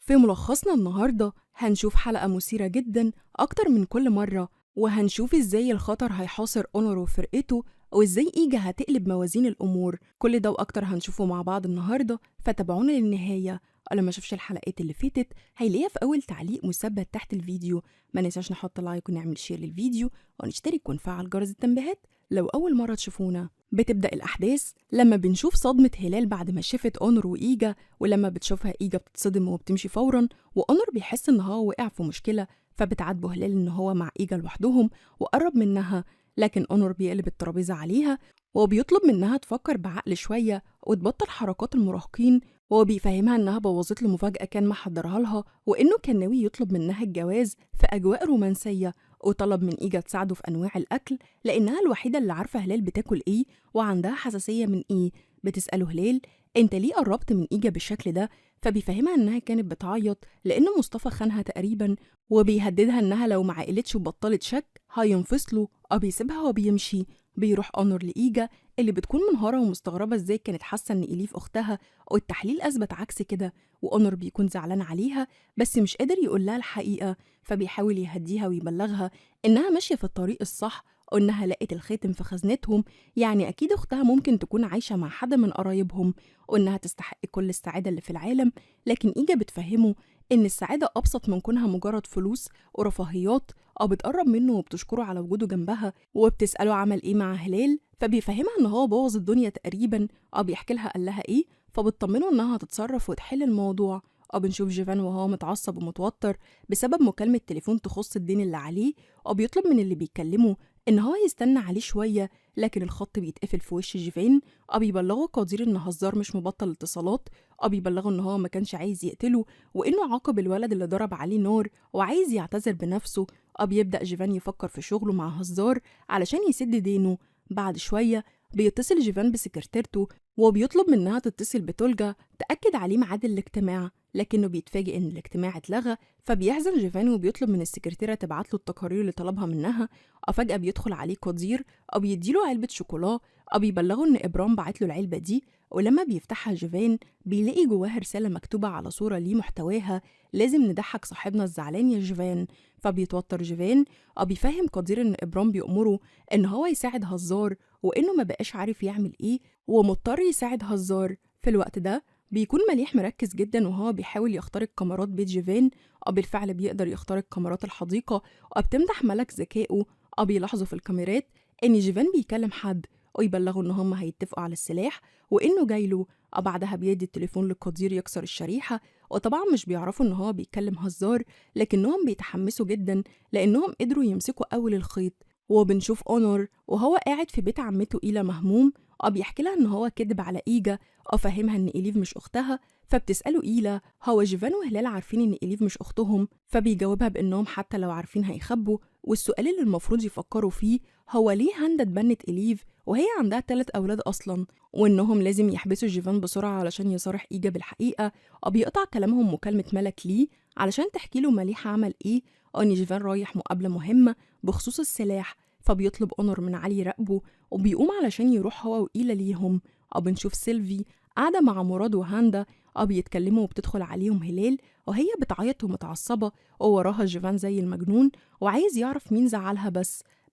في ملخصنا النهاردة هنشوف حلقة مثيرة جدا أكتر من كل مرة، وهنشوف إزاي الخطر هيحاصر أونر وفرقته، وإزاي إيجا هتقلب موازين الأمور. كل ده وأكتر هنشوفه مع بعض النهاردة، فتابعونا للنهاية. اللي ما شافش الحلقات اللي فاتت هيلاقيها في أول تعليق مثبت تحت الفيديو. ما ننساش نحط لايك ونعمل شير للفيديو ونشترك ونفعل جرس التنبيهات لو أول مرة تشوفونا. بتبدأ الأحداث لما بنشوف صدمة هلال بعد ما شافت أونر وإيجا، ولما بتشوفها إيجا بتتصدم وبتمشي فورا، وأونر بيحس إن هو وقع في مشكلة، فبتعاتبه هلال إن هو مع إيجا لوحدهم وقرب منها. لكن أونر بيقلب الترابيزة عليها وبيطلب منها تفكر بعقل شوية وتبطل حركات المراهقين، وهو بيفهمها إنها بوظت له مفاجأة كان محضرها لها، وإنه كان ناوي يطلب منها الجواز في أجواء رومانسية، وطلب من إيجا تساعده في أنواع الأكل لأنها الوحيدة اللي عارفة هلال بتاكل إيه وعندها حساسية من إيه. بتسأله هلال أنت ليه قربت من إيجا بالشكل ده؟ فبيفهمها إنها كانت بتعيط لأن مصطفى خانها تقريبا، وبيهددها إنها لو ما عقلتش وبطلت شك هينفصلوا أو بيسيبها وبيمشي. بيروح أونر لإيجا اللي بتكون منهارة ومستغربة إزاي كانت حاسة إن إليف أختها، والتحليل أثبت عكس كده. وأونر بيكون زعلان عليها بس مش قادر يقول لها الحقيقة، فبيحاول يهديها ويبلغها إنها ماشية في الطريق الصح، وإنها لقت الخاتم في خزنتهم، يعني أكيد أختها ممكن تكون عايشة مع حد من قرايبهم، وإنها تستحق كل السعادة اللي في العالم. لكن إيجا بتفهمه إن السعادة أبسط من كونها مجرد فلوس ورفاهيات، أو بتقرب منه وبتشكره على وجوده جنبها، وبتسأله عمل إيه مع هلال، فبيفهمها إن هو بوظ الدنيا تقريبا، أو بيحكي لها قال لها إيه، فبتطمنه إنها هتتصرف وتحل الموضوع. أو بنشوف جيفان وهو متعصب ومتوتر بسبب مكالمة تليفون تخص الدين اللي عليه، أو بيطلب من اللي بيتكلمه إن هو يستنى عليه شوية، لكن الخط بيتقفل في وش جيفان. أو بيبلغه قدير إن هزار مش مبطل اتصالات، أو بيبلغه إن هو ما كانش عايز يقتله، وإنه عاقب الولد اللي ضرب عليه نار وعايز يعتذر بنفسه. أو بيبدأ جيفان يفكر في شغله مع هزار علشان يسد دينه. بعد شوية بيتصل جيفان بسكرتيرته وبيطلب منها تتصل بتولجا تأكد عليه ميعاد الاجتماع، لكنه بيتفاجئ إن الاجتماع اتلغى. فبيحزن جيفان وبيطلب من السكرتيرة تبعت له التقارير اللي طلبها منها. فجأة بيدخل عليه قدير أو بيديله علبة شوكولا، أو بيبلغه إن إبرام بعت له العلبة دي، ولما بيفتحها جيفان بيلاقي جواها رسالة مكتوبة على صورة ليه محتواها لازم نضحك صاحبنا الزعلان يا جيفان. فبيتوتر جيفان، أو بيفهم قدير إن إبرام بيأمره إن هو يساعد هزار، وإنه ما بقاش عارف يعمل إيه ومضطر يساعد هزار. في الوقت ده بيكون مليح مركز جدا وهو بيحاول يخترق كاميرات بيت جيفان، أو بالفعل بيقدر يخترق كاميرات الحديقة، وبتمدح ملك ذكائه. أو بيلاحظوا في الكاميرات إن جيفان بيكلم حد، ويبلغوا إن هم هيتفقوا على السلاح وإنه جايله. أو بعدها بيدي التليفون للقدير يكسر الشريحة، وطبعا مش بيعرفوا إن هو بيتكلم هزار، لكنهم بيتحمسوا جدا لأنهم قدروا يمسكوا أول الخيط. وبنشوف أونور وهو قاعد في بيت عمته إيلا مهموم، بيحكي لها إن هو كذب على إيجا، فهمها إن إليف مش أختها. فبتسأله إيلا هو جيفان وهلال عارفين إن إليف مش أختهم، فبيجاوبها بإنهم حتى لو عارفين هيخبوا. والسؤال اللي المفروض يفكروا فيه هو ليه هاندا اتبنت إليف وهي عندها 3 أولاد أصلا، وإنهم لازم يحبسوا جيفان بسرعة علشان يصارح إيجا بالحقيقة. بيقطع كلامهم مكالمة ملك ليه علشان تحكي له مليحة عمل إيه، أو إن جيفان رايح مقابلة مهمة بخصوص السلاح. فبيطلب أونر من علي يراقبه، وبيقوم علشان يروح هو وإيلا ليهم. بنشوف سيلفي قاعدة مع مراد وهاندا، بيتكلموا وبتدخل عليهم هلال وهي بتعيط ومتعصبة، ووراها جيفان زي المجنون وعايز يعرف مين زعلها.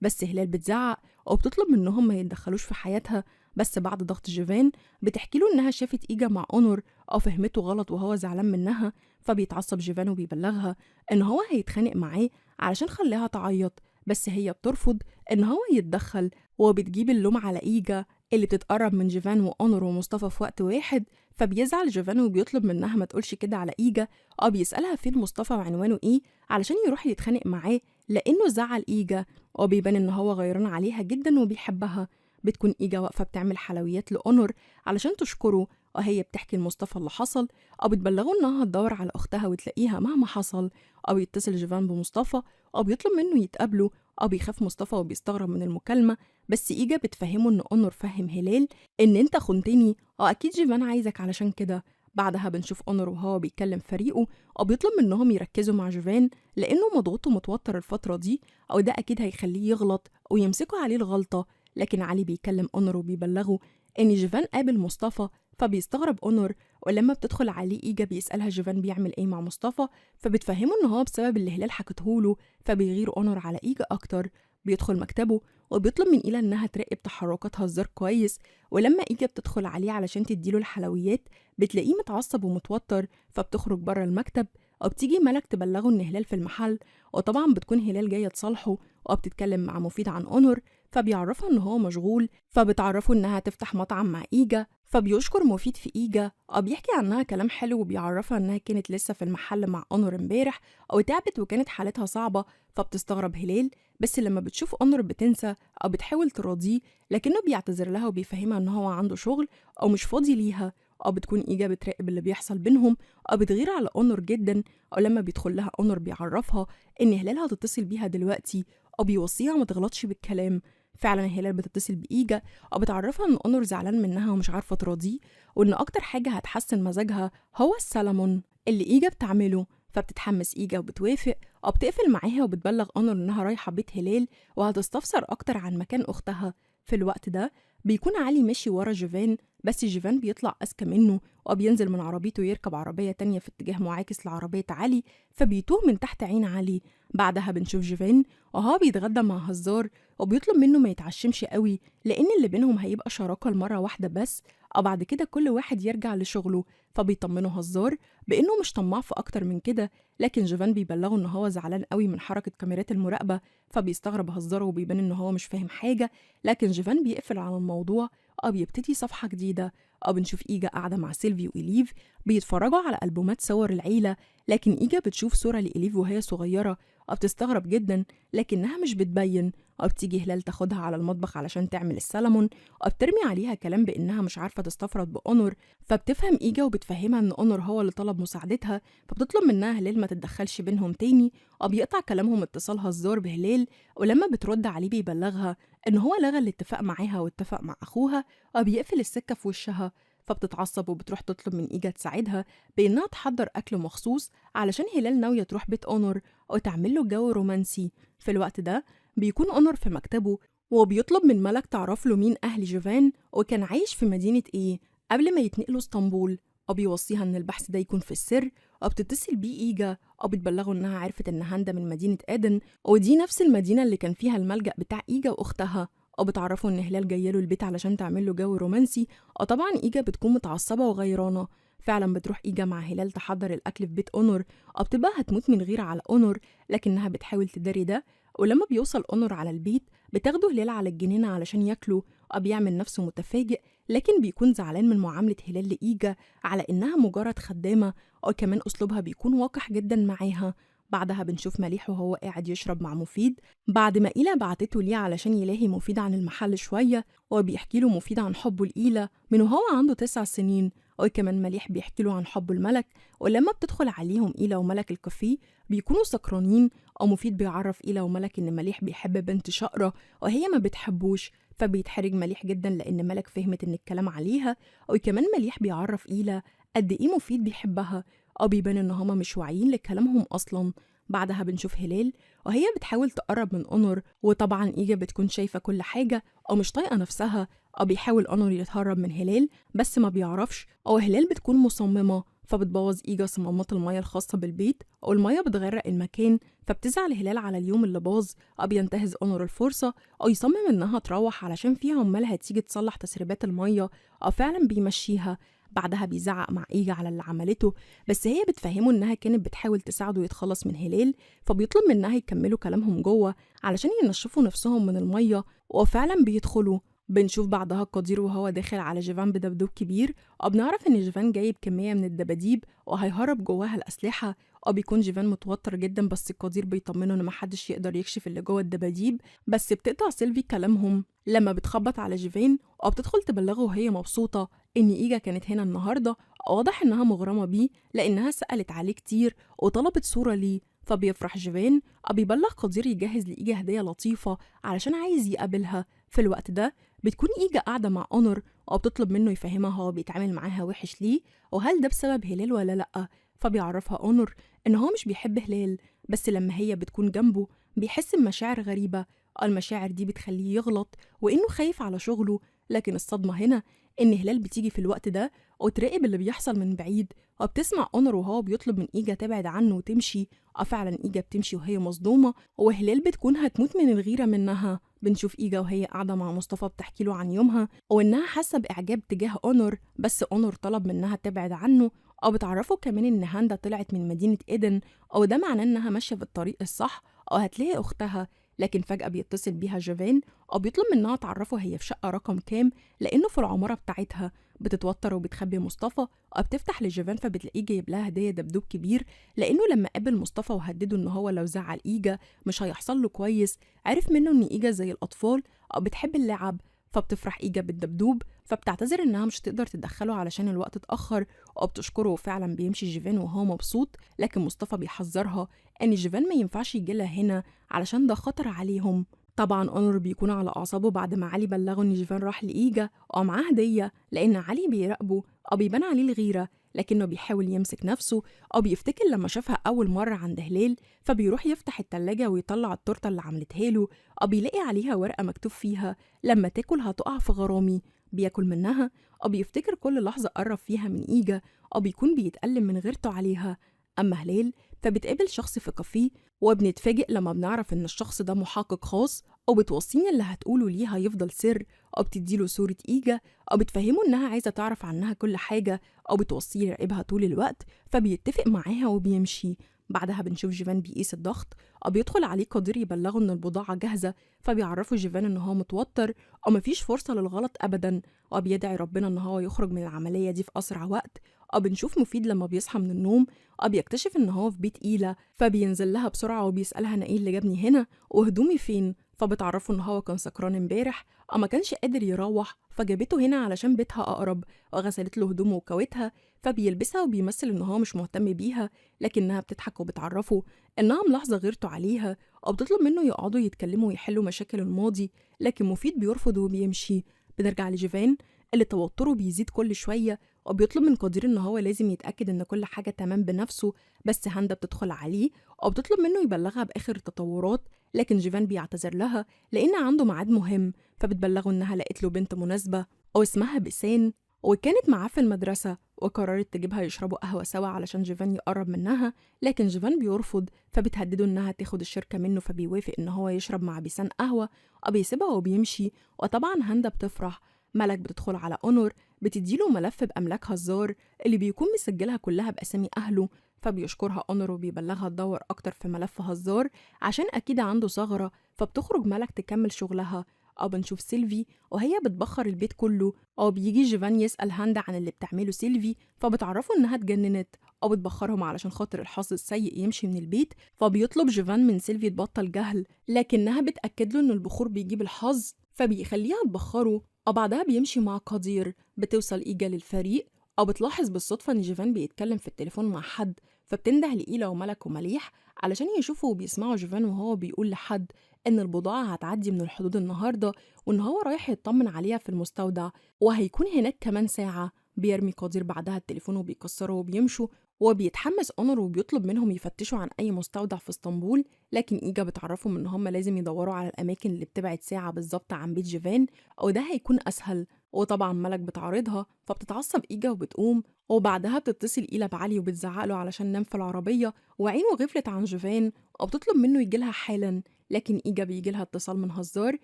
بس هلال بتزعق وبتطلب منهم ما يتدخلوش في حياتها. بس بعد ضغط جيفان بتحكي له إنها شافت إيجا مع أونر أو فهمته غلط وهو زعلان منها. فبيتعصب جيفان وبيبلغها إن هو هيتخانق معاه علشان خلاها تعيط، بس هي بترفض إن هو يتدخل، وبتجيب اللوم على إيجا اللي بتتقرب من جيفان وأونر ومصطفى في وقت واحد. فبيزعل جيفان وبيطلب منها ما تقولش كده على إيجا. بيسألها فين مصطفى وعنوانه إيه علشان يروح يتخانق معاه لأنه زعل إيجا، وبيبان إن هو غيران عليها جدا وبيحبها. بتكون إيجا واقفة بتعمل حلويات لأونر علشان تشكره، وهي بتحكي لمصطفى اللي حصل، أو بتبلغه إنها هتدور على أختها وتلاقيها مهما حصل. أو يتصل جيفان بمصطفى أو بيطلب منه يتقابلوا. أو بيخاف مصطفى وبيستغرب من المكالمة، بس إيجا بتفهمه إن أونر فهم هلال إن أنت خنتني، أكيد جيفان عايزك علشان كده. بعدها بنشوف أونر وهو بيكلم فريقه، أو بيطلب منهم يركزوا مع جيفان لأنه مضغوط ومتوتر الفترة دي، أو ده أكيد هيخليه يغلط ويمسكوا عليه الغلطة. لكن علي بيكلم أونر وبيبلغه إن جيفان قابل مصطفى فبيستغرب أونور، ولما بتدخل عليه إيجا بيسألها جيفان بيعمل إيه مع مصطفى، فبتفهمه إن هو بسبب اللي هلال حكتهوله، فبيغير أونور على إيجا أكتر. بيدخل مكتبه وبيطلب من إيلا إنها تراقب تحركات هزار كويس، ولما إيجا بتدخل عليه علشان تديله الحلويات بتلاقيه متعصب ومتوتر، فبتخرج بره المكتب وبتيجي ملك تبلغه إن هلال في المحل، وطبعا بتكون هلال جاية تصالحه وبتتكلم مع مفيد عن أونور، فبيعرفها إن هو مشغول، فبتعرفه إنها تفتح مطعم مع إيجا، فبيشكر مفيد في إيجا بيحكي عنها كلام حلو وبيعرفها إنها كانت لسه في المحل مع أونور امبارح تعبت وكانت حالتها صعبة. فبتستغرب هلال، بس لما بتشوف أونور بتنسى بتحاول تراضيه، لكنه بيعتذر لها وبيفهمها إن هو عنده شغل مش فاضي ليها. بتكون إيجا بتراقب اللي بيحصل بينهم بتغير على أونور جدا. لما بيدخل لها أونور بيعرفها إن هلال هتتصل بيها دلوقتي بيوصيها ما تغلطش بالكلام. فعلا هلال بتتصل بإيجا بتعرفها إن أونور زعلان منها ومش عارفة تراضيه، وإن أكتر حاجة هتحسن مزاجها هو السلمون اللي إيجا بتعمله. فبتتحمس إيجا وبتوافق بتقفل معاها وبتبلغ أونور إنها رايحة بيت هلال وهتستفسر أكتر عن مكان أختها. في الوقت ده بيكون علي ماشي ورا جيفان، بس جيفان بيطلع أذكى منه بينزل من عربيته يركب عربية تانية في اتجاه معاكس لعربية علي، فبيتوه من تحت عين علي. بعدها بنشوف جيفان وهو بيتغدى مع هزار وبيطلب منه ما يتعشمش قوي، لأن اللي بينهم هيبقى شراكة لمرة واحدة بس، بعد كده كل واحد يرجع لشغله. فبيطمنه هزار بإنه مش طماع في أكتر من كده، لكن جيفان بيبلغه إن هو زعلان قوي من حركة كاميرات المراقبة، فبيستغرب هزار وبيبان إن هو مش فاهم حاجة، لكن جيفان بيقفل على الموضوع بيبتدي صفحة جديدة. بنشوف إيجا قاعدة مع سيلفي وإليف بيتفرجوا على ألبومات صور العيلة، لكن إيجا بتشوف صورة لإليف وهي صغيرة بتستغرب جدا، لكنها مش بتبين. بتيجي هلال تاخدها على المطبخ علشان تعمل السلمون بترمي عليها كلام بإنها مش عارفة تستفرد بأونور، فبتفهم إيجا وبتفهمها إن أونور هو اللي طلب مساعدتها، فبتطلب منها هلال ما تتدخلش بينهم تاني. بيقطع كلامهم اتصال هزار بهلال، ولما بترد عليه بيبلغها إن هو لغى الاتفاق معاها واتفق مع أخوها بيقفل السكة في وشها. فبتتعصب وبتروح تطلب من إيجا تساعدها بإنها تحضر أكل مخصوص علشان هلال ناوية تروح بيت أونور تعمل له جو رومانسي. في الوقت ده بيكون أونور في مكتبه وبيطلب من ملك تعرف له مين أهل جيفان وكان عايش في مدينة إيه قبل ما يتنقلوا اسطنبول، بيوصيها إن البحث ده يكون في السر. بتتصل بيه إيجا بتبلغه إنها عرفت إن هاندا من مدينة آدن، ودي نفس المدينة اللي كان فيها الملجأ بتاع إيجا وأختها. بتعرفه إن هلال جايله البيت علشان تعمل له جو رومانسي. طبعا إيجا بتكون متعصبة وغيرانة. فعلا بتروح إيجا مع هلال تحضر الأكل في بيت أونور بتبقى هتموت من غيرة على أونور، لكنها بتحاول تداري ده. ولما بيوصل أونور على البيت بتاخده هلال على الجنينة علشان ياكله بيعمل نفسه متفاجئ، لكن بيكون زعلان من معاملة هلال لإيجا على إنها مجرد خدامة، كمان أسلوبها بيكون وقح جدا معاها. بعدها بنشوف مليح وهو قاعد يشرب مع مفيد بعد ما إيلا بعتته ليه علشان يلاهي مفيد عن المحل شوية، وبيحكي له مفيد عن حبه لإيلا من وهو عنده 9 سنين، وكمان مليح بيحكي له عن حبه الملك. ولما بتدخل عليهم إيلا وملك الكافيه بيكونوا سكرانين، مفيد بيعرف إيلا وملك إن مليح بيحب بنت شقرة وهي ما بتحبوش، فبيتحرج مليح جدا لأن ملك فهمت إن الكلام عليها. وكمان مليح بيعرف إيلا قد إيه مفيد بيحبها بيبان إن هما مش واعيين لكلامهم أصلا. بعدها بنشوف هلال وهي بتحاول تقرب من أونور، وطبعا إيجا بتكون شايفة كل حاجة مش طايقة نفسها. بيحاول أونور يتهرب من هلال بس ما بيعرفش، هلال بتكون مصممة، فبتبوظ إيجا صمامات المية الخاصة بالبيت والمية بتغرق المكان. فبتزعل هلال على اليوم اللي باظ، بينتهز أونور الفرصة يصمم إنها تروح علشان فيها عمال هتيجي تصلح تسريبات المية فعلا بيمشيها. بعدها بيزعق مع إيجا على اللي عملته، بس هي بتفهمه إنها كانت بتحاول تساعده يتخلص من هلال، فبيطلب منها يكملوا كلامهم جوه علشان ينشفوا نفسهم من المية، وفعلا بيدخلوا. بنشوف بعدها القدير وهو داخل على جيفان بدبدوب كبير، بنعرف إن جيفان جايب كمية من الدباديب وهيهرب جواها الأسلحة. بيكون جيفان متوتر جدا، بس القدير بيطمنه إن محدش يقدر يكشف اللي جوه الدباديب. بس بتقطع سيلفي كلامهم لما بتخبط على جيفان بتدخل تبلغه وهي مبسوطة إن إيجا كانت هنا النهاردة. واضح إنها مغرمة بيه لأنها سألت عليه كتير وطلبت صورة ليه، فبيفرح جيفان بيبلغ قدير يجهز لإيجا هدية لطيفة علشان عايز يقابلها. في الوقت ده بتكون إيجا قاعدة مع أونور بتطلب منه يفهمها هو بيتعامل معاها وحش ليه وهل ده بسبب هلال ولا لأ. فبيعرفها أونور إن هو مش بيحب هلال، بس لما هي بتكون جنبه بيحس بمشاعر غريبة. المشاعر دي بتخليه يغلط وإنه خايف على شغله، لكن الصدمة هنا إن هلال بتيجي في الوقت ده وتراقب اللي بيحصل من بعيد، وبتسمع أونر وهو بيطلب من إيجا تبعد عنه وتمشي. فعلا إيجا بتمشي وهي مصدومة، وهلال بتكون هتموت من الغيرة منها. بنشوف إيجا وهي قاعدة مع مصطفى بتحكي له عن يومها وإنها حاسة بإعجاب تجاه أونر، بس أونر طلب منها تبعد عنه. أو بتعرفه كمان إن هاندا طلعت من مدينة إيدن، أو ده معناه إنها ماشية في الطريق الصح أو هتلاقي أختها. لكن فجأة بيتصل بيها جيفان أو بيطلب منها تعرفه هي في شقة رقم كام، لأنه في العمارة بتاعتها. بتتوتر وبتخبي مصطفى، أو بتفتح لجيفان فبتلاقيه جايب لها هدية دبدوب كبير، لأنه لما قابل مصطفى وهدده إن هو لو زعل إيجا مش هيحصل له كويس، عرف منه إن إيجا زي الأطفال أو بتحب اللعب. فبتفرح إيجا بالدبدوب، فبتعتذر إنها مش تقدر تدخله علشان الوقت اتأخر، أو بتشكره وفعلا بيمشي جيفان وهو مبسوط. لكن مصطفى بيحذرها إن جيفان ما ينفعش يجيلها هنا علشان ده خطر عليهم. طبعا أونر بيكون على أعصابه بعد ما علي بلغه إن جيفان راح لإيجا ومعاه هدية، لأن علي بيراقبه أو بيبان عليه الغيرة، لكنه بيحاول يمسك نفسه. أو بيفتكر لما شافها أول مرة عند هلال، فبيروح يفتح التلاجة ويطلع التورتة اللي عملتها له، أو بيلاقي عليها ورقة مكتوب فيها لما تاكل هتقع في غرامي. بياكل منها، أو بيفتكر كل لحظة قرب فيها من إيجا، أو بيكون بيتألم من غيرته عليها. أما هلال فبتقابل شخص في كافيه، وبنتفاجئ لما بنعرف إن الشخص ده محقق خاص، أو بتوصيني اللي هتقوله ليه هيفضل سر، أو بتديله صورة إيجا، أو بتفهمه إنها عايزة تعرف عنها كل حاجة، أو بتوصيه يراقبها طول الوقت. فبيتفق معاها وبيمشي. بعدها بنشوف جيفان بيقيس الضغط، أو بيدخل عليه قدير يبلغه إن البضاعة جاهزة، فبيعرفه جيفان إن هو متوتر أو مفيش فرصة للغلط أبدا، وبيدعي ربنا إن هو يخرج من العملية دي في أسرع وقت. أو بنشوف مفيد لما بيصحى من النوم، أو بيكتشف إن هو في بيت إيلا، فبينزل لها بسرعة وبيسألها أنا إيه اللي جابني هنا وهدومي فين. فبتعرفه إن هو كان سكران امبارح أو ما كانش قادر يروح، فجابته هنا علشان بيتها أقرب، وغسلت له هدومه وكوتها. فبيلبسها وبيمثل إن هو مش مهتم بيها، لكنها بتضحك وبتعرفه إنها ملاحظة غيرته عليها، أو بتطلب منه يقعدوا يتكلموا ويحلوا مشاكل الماضي. لكن مفيد بيرفض وبيمشي. بنرجع لجيفان اللي توتره بيزيد كل شوية، وبيطلب من قدير إن هو لازم يتأكد إن كل حاجة تمام بنفسه. بس هاندا بتدخل عليه أو بتطلب منه يبلغها بآخر التطورات، لكن جيفان بيعتذر لها لأن عنده ميعاد مهم. فبتبلغه إنها لقيت له بنت مناسبة أو اسمها بيسان، وكانت معاه في المدرسة، وقررت تجيبها يشربوا قهوة سوا علشان جيفان يقرب منها. لكن جيفان بيرفض، فبتهدده إنها تاخد الشركة منه، فبيوافق إن هو يشرب مع بيسان قهوة، أو بيسيبها وبيمشي. وطبعا هاندا بتفرح. ملك بتدخل على أونور، بتديله ملف بأملاك هزار اللي بيكون مسجلها كلها بأسامي أهله، فبيشكرها أونر وبيبلغها تدور أكتر في ملف هزار عشان أكيد عنده ثغرة. فبتخرج ملك تكمل شغلها. أو بنشوف سيلفي وهي بتبخر البيت كله، أو بيجي جيفان يسأل هاندا عن اللي بتعمله سيلفي، فبتعرفه إنها اتجننت أو بتبخرهم علشان خاطر الحظ السيء يمشي من البيت. فبيطلب جيفان من سيلفي تبطل جهل، لكنها بتأكد له إن البخور بيجيب الحظ، فبيخليها تبخره. أو بعدها بيمشي مع قدير. بتوصل إيجا للفريق، أو بتلاحظ بالصدفة إن جيفان بيتكلم في التليفون مع حد، فبتنده لإيلا وملك ومليح علشان يشوفوا وبيسمعوا جيفان وهو بيقول لحد إن البضاعة هتعدي من الحدود النهاردة، وإن هو رايح يطمن عليها في المستودع وهيكون هناك كمان ساعة. بيرمي قدير بعدها التليفون وبيكسره وبيمشوا. وبيتحمس أونر وبيطلب منهم يفتشوا عن أي مستودع في اسطنبول، لكن إيجا بتعرفهم إن هم لازم يدوروا على الأماكن اللي بتبعد ساعة بالظبط عن بيت جيفان، أو ده هيكون أسهل. وطبعا ملك بتعارضها، فبتتعصب إيجا وبتقوم. وبعدها بتتصل إيلا بعلي وبتزعقله علشان نام في العربية، وعينه غفلت عن جيفان، وبتطلب منه يجيلها حالا. لكن إيجا بيجيلها اتصال من هزار،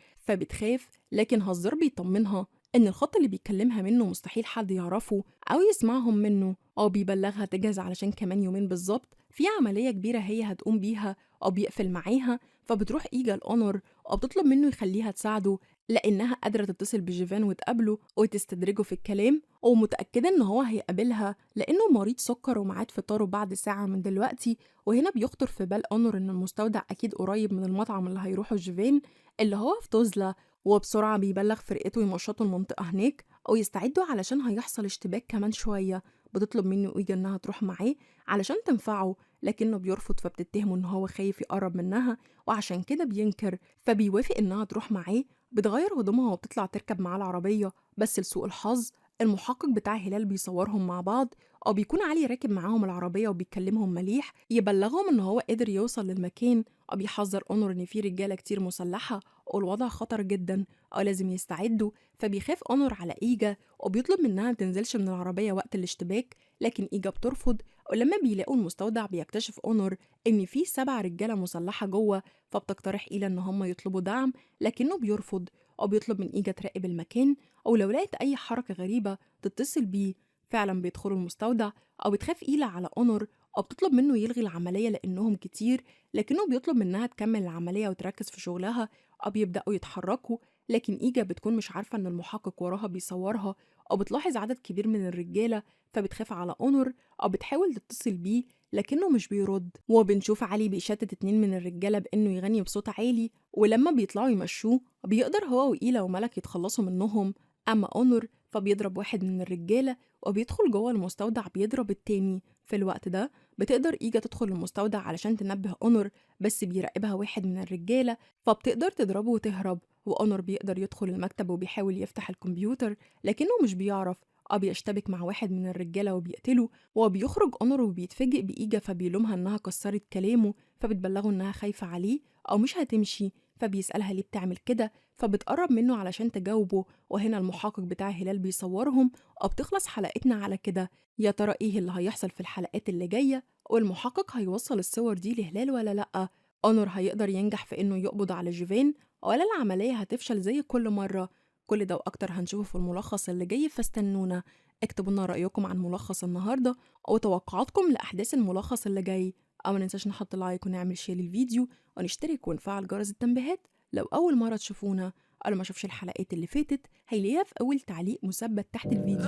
فبتخاف، لكن هزار بيطمنها إن الخط اللي بيكلمها منه مستحيل حد يعرفه أو يسمعهم منه، أو بيبلغها تجهز علشان كمان يومين بالظبط في عملية كبيرة هي هتقوم بيها، أو بيقفل معاها. فبتروح إيجا الأونر أو بتطلب منه يخليها تساعده، لأنها قادرة تتصل بجيفان وتقابله وتستدرجه في الكلام، ومتأكدة إن هو هيقابلها لأنه مريض سكر وميعاد فطاره بعد ساعة من دلوقتي. وهنا بيخطر في بال أونر إن المستودع أكيد قريب من المطعم اللي هيروحه جيفان اللي هو في توزلا، وبسرعة بيبلغ فرقته يمشطوا المنطقة هناك أو يستعدوا علشان هيحصل اشتباك كمان شوية. بتطلب منه إيجا إنها تروح معاه علشان تنفعه، لكنه بيرفض، فبتتهمه إن هو خايف يقرب منها وعشان كده بينكر. فبيوافق إنها تروح معاه. بتغير هدومها وبتطلع تركب معاه العربية، بس لسوء الحظ المحقق بتاع هلال بيصورهم مع بعض، أو بيكون علي راكب معاهم العربية وبيكلمهم مليح يبلغهم إن هو قدر يوصل للمكان، أو بيحذر أونر إن في رجالة كتير مسلحة والوضع خطر جدا، أو لازم يستعدوا، فبيخاف أونور على إيجا وبيطلب منها ما تنزلش من العربية وقت الاشتباك، لكن إيجا بترفض. ولما بيلاقوا المستودع بيكتشف أونور إن في 7 رجالة مسلحة جوه، فبتقترح إيلا إن هم يطلبوا دعم، لكنه بيرفض وبيطلب من إيجا تراقب المكان، أو لو لقت أي حركة غريبة تتصل بيه. فعلا بيدخلوا المستودع، أو بتخاف إيلا على أونور أو بتطلب منه يلغي العملية لأنهم كتير، لكنه بيطلب منها تكمل العملية وتركز في شغلها. أو بيبدأوا يتحركوا، لكن إيجا بتكون مش عارفة إن المحقق وراها بيصورها، أو بتلاحظ عدد كبير من الرجالة، فبتخاف على أونور أو بتحاول تتصل بيه لكنه مش بيرد. وبنشوف علي بيشتت 2 من الرجالة بإنه يغني بصوت عالي، ولما بيطلعوا يمشوه بيقدر هو وإيلا وملك يتخلصوا منهم. أما أونور فبيضرب واحد من الرجالة وبيدخل جوه المستودع بيضرب التاني. في الوقت ده بتقدر إيجا تدخل المستودع علشان تنبه أونور، بس بيراقبها واحد من الرجالة فبتقدر تضربه وتهرب. وأونور بيقدر يدخل المكتب وبيحاول يفتح الكمبيوتر لكنه مش بيعرف. بيشتبك مع واحد من الرجالة وبيقتله، وبيخرج أونور وبيتفاجئ بإيجا فبيلومها إنها كسرت كلامه، فبتبلغه إنها خايفة عليه أو مش هتمشي. فبيسألها ليه بتعمل كده، فبتقرب منه علشان تجاوبه. وهنا المحقق بتاع هلال بيصورهم، بتخلص حلقتنا على كده. يا ترى إيه اللي هيحصل في الحلقات اللي جاية، والمحقق هيوصل الصور دي لهلال ولا لأ؟ أونور هيقدر ينجح في إنه يقبض على جيفين، ولا العملية هتفشل زي كل مرة؟ كل ده وأكتر هنشوفه في الملخص اللي جاي، فاستنونا. اكتبوا لنا رأيكم عن ملخص النهاردة أو توقعاتكم لأحداث الملخص اللي جاي، أو مننساش نحط لايك ونعمل شير للفيديو ونشترك ونفعل جرس التنبيهات لو أول مرة تشوفونا. أو ما شافش الحلقات اللي فاتت هيلاقيها في أول تعليق مثبت تحت الفيديو.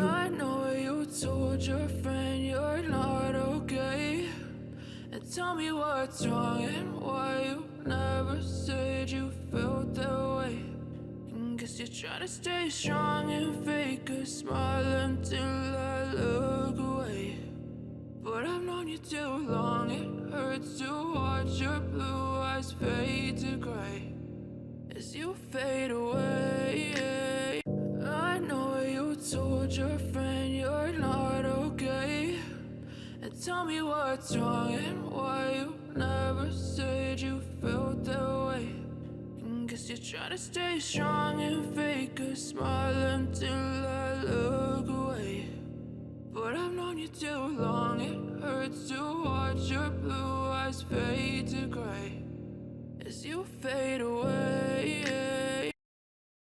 And tell me what's wrong and why you never said you felt that way. And guess you're trying to stay strong and fake a smile until I look away. But I've known you too long, it hurts to watch your blue eyes fade to gray as you fade away. I know you told your friend you're not okay. And tell me what's wrong and why you never said you felt that way. And guess you're trying to stay strong and fake a smile until I look away. But I've known you too long, it hurts to watch your blue eyes fade to gray as you fade away.